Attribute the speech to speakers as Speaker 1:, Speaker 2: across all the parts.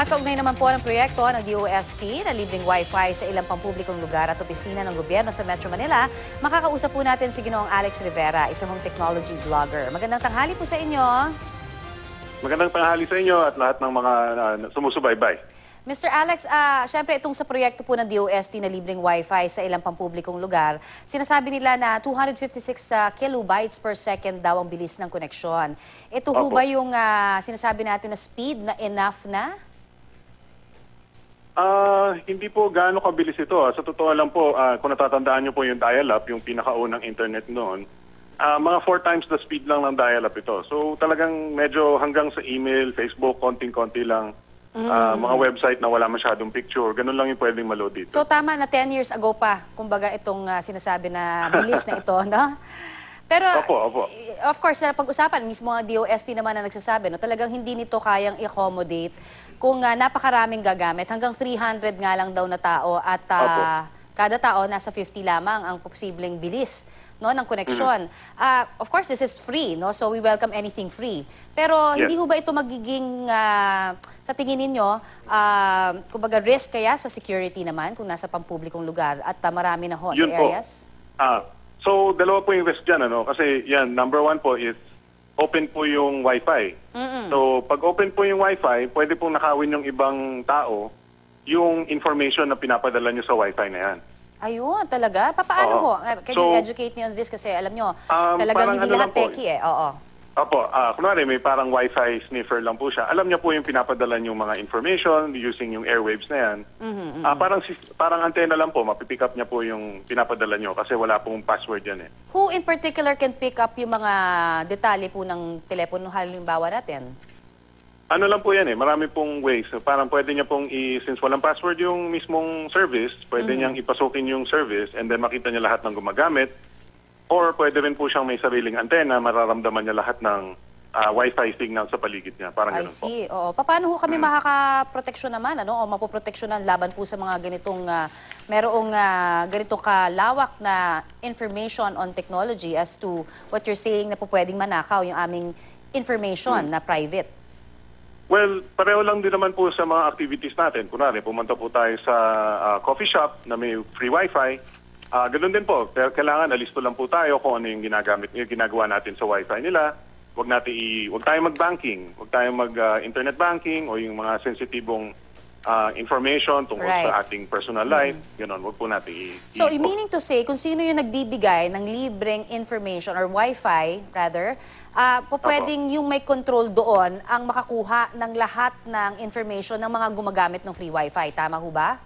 Speaker 1: Kaugnay naman po ng proyekto ng DOST na libreng Wi-Fi sa ilang pampublikong lugar at opisina ng gobyerno sa Metro Manila, makakausap po natin si Ginoong Alex Rivera, isang technology vlogger. Magandang tanghali po sa inyo.
Speaker 2: Magandang tanghali sa inyo at lahat ng mga sumusubaybay.
Speaker 1: Mr. Alex, syempre itong sa proyekto po ng DOST na libreng Wi-Fi sa ilang pampublikong lugar, sinasabi nila na 256 kilobytes per second daw ang bilis ng koneksyon. Ito ho ba yung sinasabi natin na speed na enough na?
Speaker 2: Hindi po gaano kabilis ito. Sa totoo lang po, kung natatandaan nyo po yung dial-up, yung pinakaunang internet noon, mga 4 times the speed lang ng dial-up ito. So talagang medyo hanggang sa email, Facebook, konting-konti lang, mga website na wala masyadong picture, ganun lang yung pwedeng maload dito.
Speaker 1: So tama na 10 years ago pa, kumbaga itong sinasabi na bilis na ito, no? Pero,
Speaker 2: Opo.
Speaker 1: Of course, pag-usapan, mismo ang DOST naman na nagsasabi, no, talagang hindi nito kayang i-accommodate kung napakaraming gagamit. Hanggang 300 nga lang daw na tao at kada tao nasa 50 lamang ang posibleng bilis, no, ng koneksyon. Of course, this is free, no? So we welcome anything free. Pero hindi ho ba ito magiging, sa tingin ninyo, kumbaga risk kaya sa security naman kung nasa pampublikong lugar at marami na ho sa areas?
Speaker 2: So, dalawa po yung risk dyan, ano? Kasi yan, number one po is open po yung Wi-Fi. So, pag open po yung Wi-Fi, pwede pong nakawin yung ibang tao yung information na pinapadala nyo sa Wi-Fi na yan.
Speaker 1: Ayun, talaga? Paano ho? Can you educate me on this? Kasi alam nyo, talagang hindi lahat techie eh.
Speaker 2: Opo, kunwari may parang Wi-Fi sniffer lang po siya. Alam niya po yung pinapadala yung mga information using yung airwaves na yan. Parang antena lang po, mapipick up niya po yung pinapadala niyo kasi wala pong password yan eh.
Speaker 1: Who in particular can pick up yung mga detalye po ng telepono halimbawa natin?
Speaker 2: Ano lang po yan eh, marami pong ways. Parang pwede niya pong, since walang password yung mismong service, pwede niyang ipasukin yung service and then makita niya lahat ng gumagamit. Or pwede rin po siyang may sariling antena, mararamdaman niya lahat ng Wi-Fi signal sa paligid niya. Parang ganun po.
Speaker 1: I see. Oo. Paano ho kami makakaproteksyon naman, ano? O mapoproteksyonan laban po sa mga ganitong, merong ganitong kalawak na information on technology as to what you're saying na po pwedeng manakaw yung aming information na private?
Speaker 2: Well, pareho lang din naman po sa mga activities natin. Kunwari, pumunta po tayo sa coffee shop na may free Wi-Fi. Ganun din po. Kailangan alisto lang po tayo kung ano yung ginagawa natin sa Wi-Fi nila. Huwag tayong mag-banking. Huwag tayong mag-internet banking o yung mga sensitibong information tungkol sa ating personal life. Ganun, huwag po natin
Speaker 1: So, meaning to say, kung sino yung nagbibigay ng libreng information or Wi-Fi, rather, pwedeng yung may control doon ang makakuha ng lahat ng information ng mga gumagamit ng free Wi-Fi. Tama ho ba?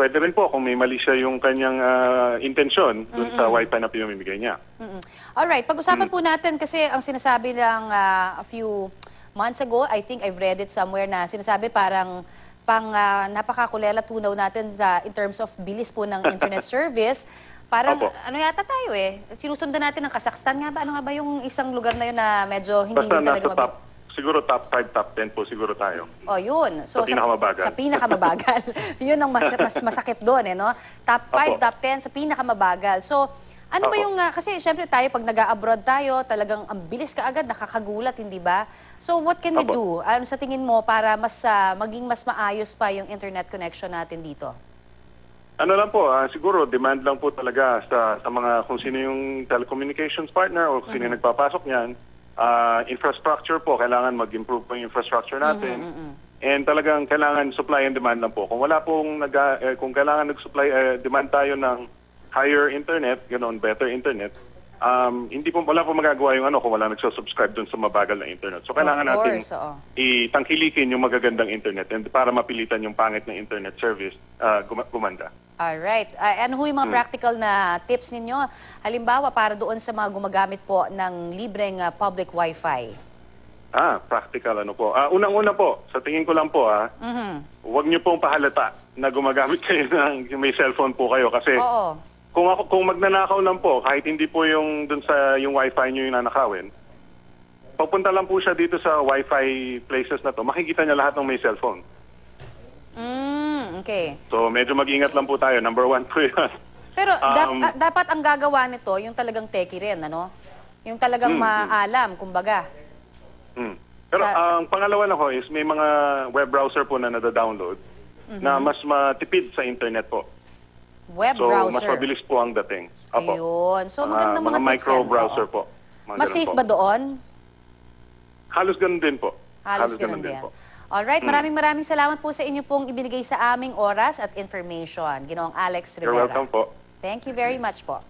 Speaker 2: Pwede rin po kung may mali siya yung kanyang intensyon dun sa Wi-Fi na pinamimigay niya.
Speaker 1: Alright, pag-usapan po natin kasi ang sinasabi ng a few months ago, I think I've read it somewhere na sinasabi parang napakakulela tunaw natin in terms of bilis po ng internet service. Parang ano yata tayo eh, sinusundan natin ng Kazakhstan nga ba? Ano nga ba yung isang lugar na yun na medyo hindi talaga mabilis?
Speaker 2: Siguro top 5, top 10 po siguro tayo.
Speaker 1: Yun. So,
Speaker 2: sa pinakamabagal.
Speaker 1: Sa pinakamabagal. Yun ang mas masakit doon, eh, no? Top 5, top 10 sa pinakamabagal. So, ano ba yung, kasi syempre tayo, pag nag-abroad tayo, talagang ang bilis ka agad, nakakagulat, hindi ba? So, what can we do? Ano sa tingin mo para maging mas maayos pa yung internet connection natin dito?
Speaker 2: Ano lang po, siguro demand lang po talaga sa mga kung sino yung telecommunications partner o kung sino yung nagpapasok niyan. Infrastructure po, kailangan mag-improve po yung infrastructure natin. And talagang kailangan supply and demand lang po. Kung wala pong kung kailangan nag-supply demand tayo ng higher internet, ganoon, better internet, wala pong magagawa yung kung wala nagsusubscribe dun sa mabagal na internet. So kailangan natin itangkilikin yung magagandang internet and para mapilitan yung pangit na internet service gumanda.
Speaker 1: Alright. Ano ho yung mga practical na tips ninyo? Halimbawa, para doon sa mga gumagamit po ng libreng public Wi-Fi.
Speaker 2: Practical ano po. Unang-una po, sa tingin ko lang po huwag niyo pong pahalata na gumagamit kayo ng may cellphone po kayo kasi kung magnanakaw lang po, kahit hindi po yung dun sa yung Wi-Fi niyo yung nanakawin, pagpunta lang po siya dito sa Wi-Fi places na to, makikita niya lahat ng may cellphone.
Speaker 1: Okay.
Speaker 2: So, medyo mag-ingat lang po tayo. Number 1 po yan.
Speaker 1: Pero dapat ang gagawa nito, yung talagang techie rin, ano? Yung talagang maalam, kumbaga.
Speaker 2: Pero ang pangalawa lang ho is may mga web browser po na nada-download na mas matipid sa internet po.
Speaker 1: Web
Speaker 2: So,
Speaker 1: browser.
Speaker 2: mas mabilis po ang dating. Opo.
Speaker 1: Ayun. So, magandang mga tips
Speaker 2: micro
Speaker 1: yan.
Speaker 2: browser
Speaker 1: Oo.
Speaker 2: po. Mga
Speaker 1: Mas
Speaker 2: ganun
Speaker 1: safe
Speaker 2: po.
Speaker 1: ba doon?
Speaker 2: Halos ganun din po.
Speaker 1: Halos ganun din.
Speaker 2: po.
Speaker 1: Alright, maraming salamat po sa inyo pong ibinigay sa aming oras at information. Ginoong Alex
Speaker 2: You're
Speaker 1: Rivera.
Speaker 2: welcome po.
Speaker 1: Thank you very much po.